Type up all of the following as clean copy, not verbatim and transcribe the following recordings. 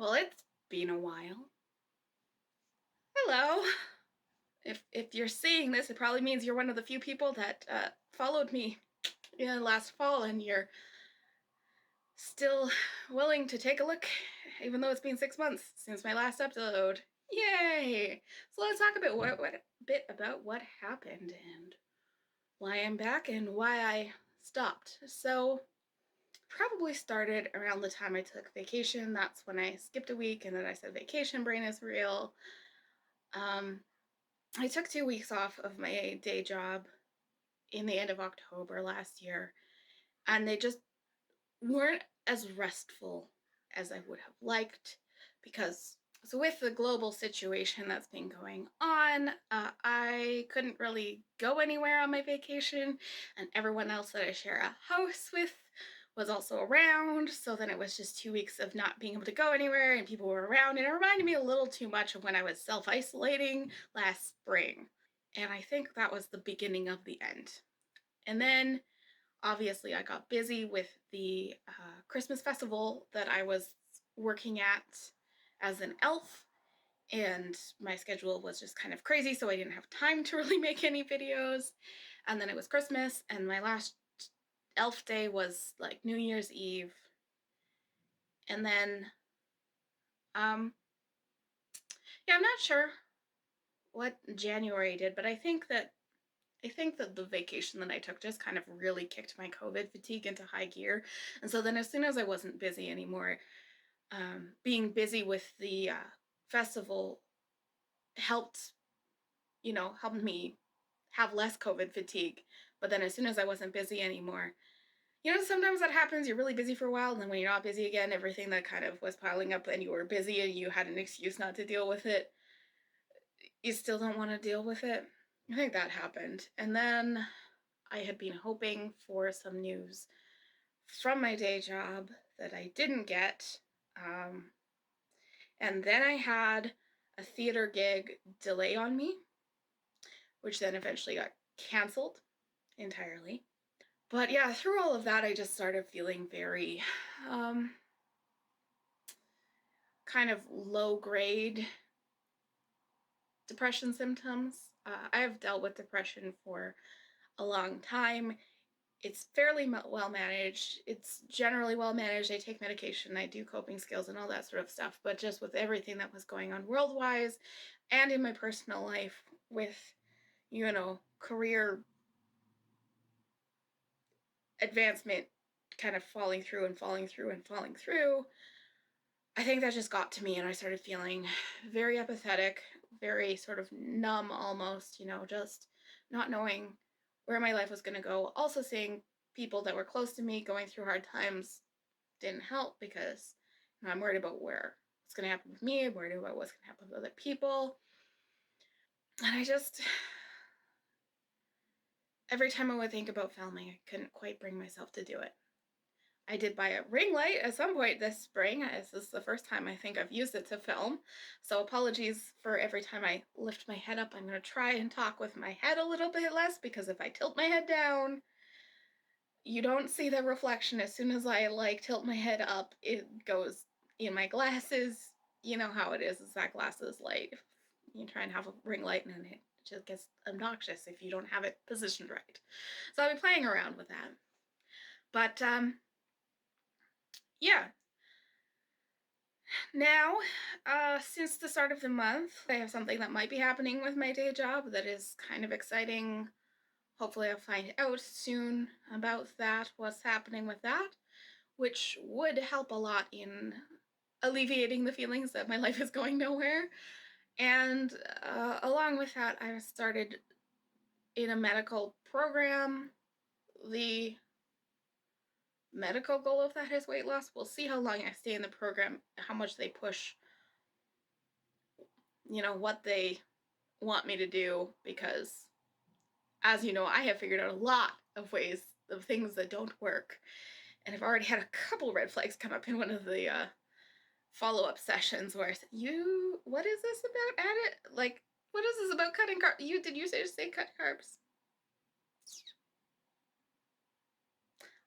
Well, it's been a while. Hello. If you're seeing this, it probably means you're one of the few people that followed me last fall, and you're still willing to take a look, even though it's been 6 months since my last upload. Yay! So let's talk a bit about what happened and why I'm back and why I stopped. So probably started around the time I took vacation. That's when I skipped a week, and then I said vacation brain is real. Um, I took 2 weeks off of my day job in the end of October last year, and they just weren't as restful as I would have liked because, so with the global situation that's been going on, I couldn't really go anywhere on my vacation, and everyone else that I share a house with was also around. So then it was just 2 weeks of not being able to go anywhere, and people were around, and it reminded me a little too much of when I was self-isolating last spring. And I think that was the beginning of the end. And then obviously I got busy with the Christmas festival that I was working at as an elf, and my schedule was just kind of crazy, so I didn't have time to really make any videos. And then it was Christmas, and my last elf day was like New Year's Eve. And then yeah, I'm not sure what January did, but I think that the vacation that I took just kind of really kicked my COVID fatigue into high gear. And so then as soon as I wasn't busy anymore, being busy with the festival helped, helped me have less COVID fatigue. But then as soon as I wasn't busy anymore, sometimes that happens. You're really busy for a while, and then when you're not busy again, everything that kind of was piling up and you were busy and you had an excuse not to deal with it, you still don't want to deal with it. I think that happened. And then I had been hoping for some news from my day job that I didn't get. And then I had a theater gig delay on me, which then eventually got canceled entirely. But yeah, through all of that, I just started feeling very kind of low grade depression symptoms. I have dealt with depression for a long time. It's fairly well managed. It's generally well managed. I take medication, I do coping skills and all that sort of stuff. But just with everything that was going on worldwide and in my personal life with, career advancement kind of falling through and falling through and falling through, I think that just got to me, and I started feeling very apathetic, very sort of numb almost, just not knowing where my life was going to go. Also seeing people that were close to me going through hard times didn't help because I'm worried about what's going to happen with me. I'm worried about what's going to happen with other people. And every time I would think about filming, I couldn't quite bring myself to do it. I did buy a ring light at some point this spring. This is the first time I think I've used it to film. So apologies for every time I lift my head up. I'm going to try and talk with my head a little bit less, because if I tilt my head down, you don't see the reflection. As soon as I tilt my head up, it goes in my glasses. You know how it is that glasses light. You try and have a ring light and it just gets obnoxious if you don't have it positioned right. So I'll be playing around with that. But yeah. Now, since the start of the month, I have something that might be happening with my day job that is kind of exciting. Hopefully I'll find out soon about that, what's happening with that, which would help a lot in alleviating the feelings that my life is going nowhere. And along with that, I've started in a medical program. The medical goal of that is weight loss. We'll see how long I stay in the program, how much they push, what they want me to do, because as you know, I have figured out a lot of ways of things that don't work, and I've already had a couple red flags come up in one of the follow-up sessions where I said, what is this about? What is this about cutting carbs? Did you say cut carbs?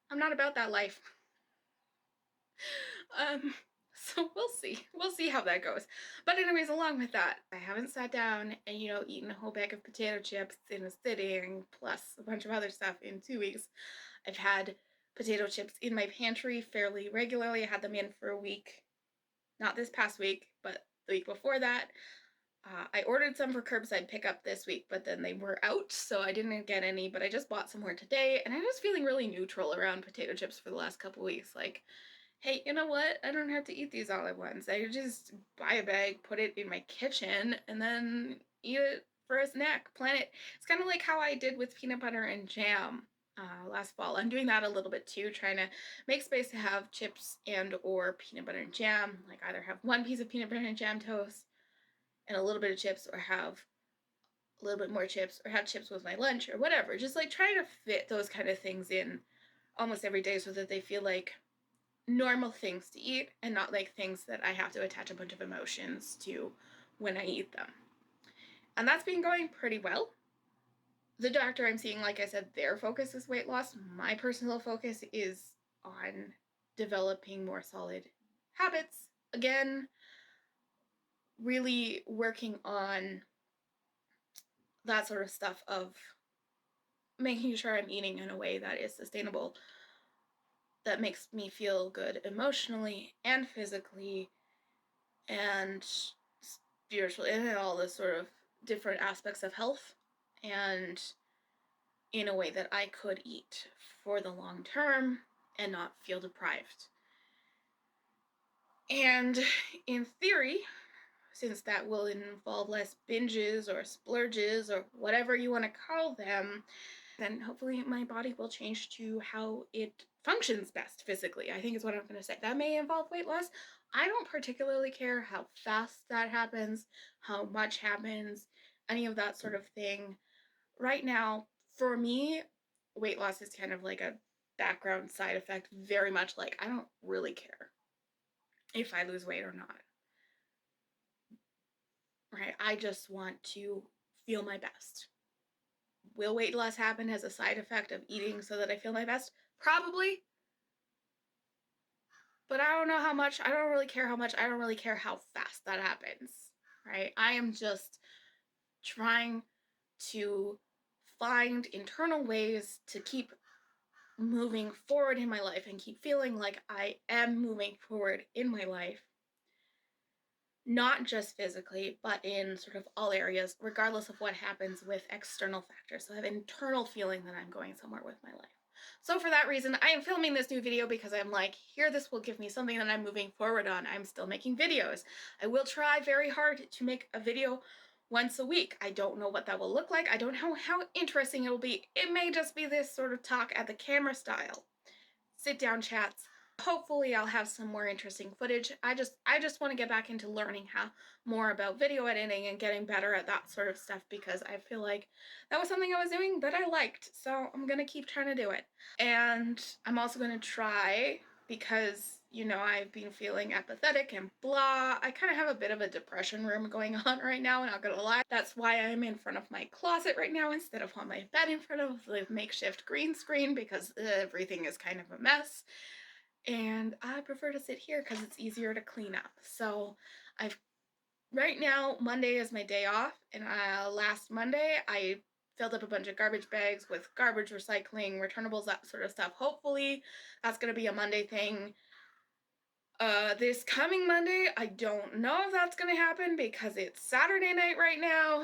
I'm not about that life. So we'll see how that goes. But anyways, along with that, I haven't sat down and, eaten a whole bag of potato chips in a sitting, plus a bunch of other stuff in 2 weeks. I've had potato chips in my pantry fairly regularly. I had them in for a week, not this past week, but the week before that. I ordered some for curbside pickup this week, but then they were out, so I didn't get any, but I just bought some more today, and I'm just feeling really neutral around potato chips for the last couple weeks. Like, hey, you know what? I don't have to eat these all at once. I just buy a bag, put it in my kitchen, and then eat it for a snack. Plan it. It's kind of like how I did with peanut butter and jam last fall. I'm doing that a little bit too, trying to make space to have chips and or peanut butter and jam. Like either have one piece of peanut butter and jam toast and a little bit of chips, or have a little bit more chips, or have chips with my lunch, or whatever. Just like trying to fit those kind of things in almost every day so that they feel like normal things to eat and not like things that I have to attach a bunch of emotions to when I eat them. And that's been going pretty well. The doctor I'm seeing, like I said, their focus is weight loss. My personal focus is on developing more solid habits. Again, really working on that sort of stuff of making sure I'm eating in a way that is sustainable, that makes me feel good emotionally and physically and spiritually, and all the sort of different aspects of health, and in a way that I could eat for the long term and not feel deprived. And in theory, since that will involve less binges or splurges or whatever you want to call them, then hopefully my body will change to how it functions best physically, I think is what I'm going to say. That may involve weight loss. I don't particularly care how fast that happens, how much happens, any of that sort of thing. Right now, for me, weight loss is kind of like a background side effect, very much like I don't really care if I lose weight or not. Right? I just want to feel my best. Will weight loss happen as a side effect of eating so that I feel my best? Probably. But I don't know how much. I don't really care how much. I don't really care how fast that happens. Right? I am just trying to find internal ways to keep moving forward in my life and keep feeling like I am moving forward in my life. Not just physically, but in sort of all areas, regardless of what happens with external factors. So I have an internal feeling that I'm going somewhere with my life. So for that reason, I am filming this new video because I'm like, here, this will give me something that I'm moving forward on. I'm still making videos. I will try very hard to make a video once a week. I don't know what that will look like. I don't know how interesting it will be. It may just be this sort of talk at the camera style. Sit down chats. Hopefully I'll have some more interesting footage. I just want to get back into learning how more about video editing and getting better at that sort of stuff, because I feel like that was something I was doing that I liked. So I'm going to keep trying to do it. And I'm also going to try, because, I've been feeling apathetic and blah. I kind of have a bit of a depression room going on right now, not gonna lie. That's why I'm in front of my closet right now instead of on my bed in front of the makeshift green screen, because everything is kind of a mess. And I prefer to sit here because it's easier to clean up. So right now, Monday is my day off, and last Monday I filled up a bunch of garbage bags with garbage, recycling, returnables, that sort of stuff. Hopefully that's going to be a Monday thing. This coming Monday, I don't know if that's going to happen because it's Saturday night right now.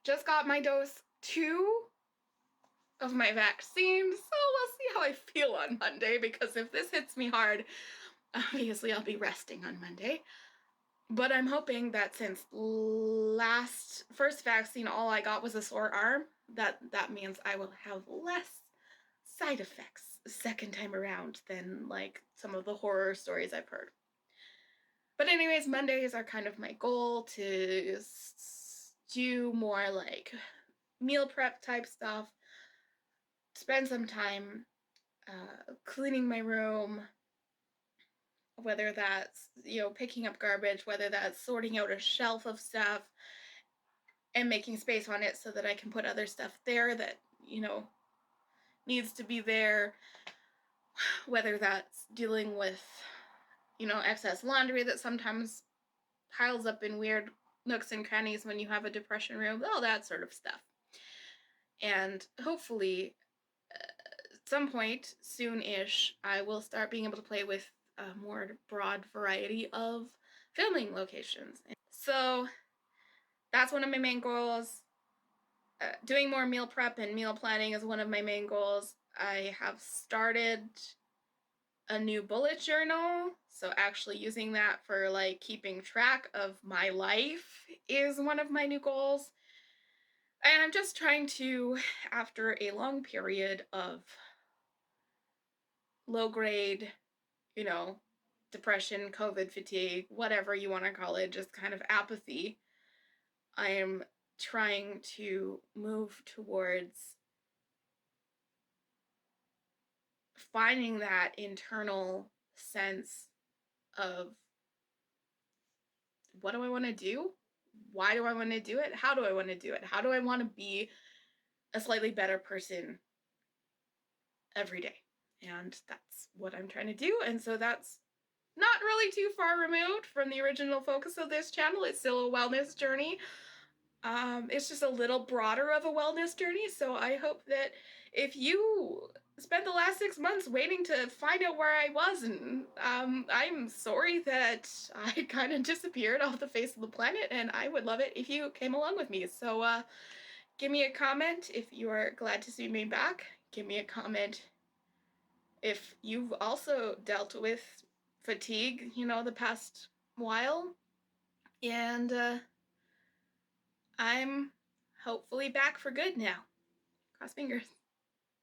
Just got my dose 2 of my vaccine, so we'll see how I feel on Monday, because if this hits me hard, obviously I'll be resting on Monday. But I'm hoping that since first vaccine, all I got was a sore arm, that means I will have less side effects second time around than like some of the horror stories I've heard. But anyways, Mondays are kind of my goal to do more like meal prep type stuff, spend some time cleaning my room, whether that's, picking up garbage, whether that's sorting out a shelf of stuff and making space on it so that I can put other stuff there that, needs to be there. whether that's dealing with, excess laundry that sometimes piles up in weird nooks and crannies when you have a depression room, all that sort of stuff. And hopefully, at some point soon-ish, I will start being able to play with a more broad variety of filming locations. So that's one of my main goals. Doing more meal prep and meal planning is one of my main goals. I have started a new bullet journal, so actually using that for like keeping track of my life is one of my new goals. And I'm just trying to, after a long period of low grade, you know, depression, COVID fatigue, whatever you want to call it, just kind of apathy, I am trying to move towards finding that internal sense of what do I want to do? Why do I want to do it? How do I want to do it? How do I want to be a slightly better person every day? And that's what I'm trying to do. And so that's not really too far removed from the original focus of this channel. It's still a wellness journey. It's just a little broader of a wellness journey. So I hope that if you spent the last 6 months waiting to find out where I was, and I'm sorry that I kind of disappeared off the face of the planet, and I would love it if you came along with me. So give me a comment if you are glad to see me back. Give me a comment if you've also dealt with fatigue, the past while. And I'm hopefully back for good now. Cross fingers.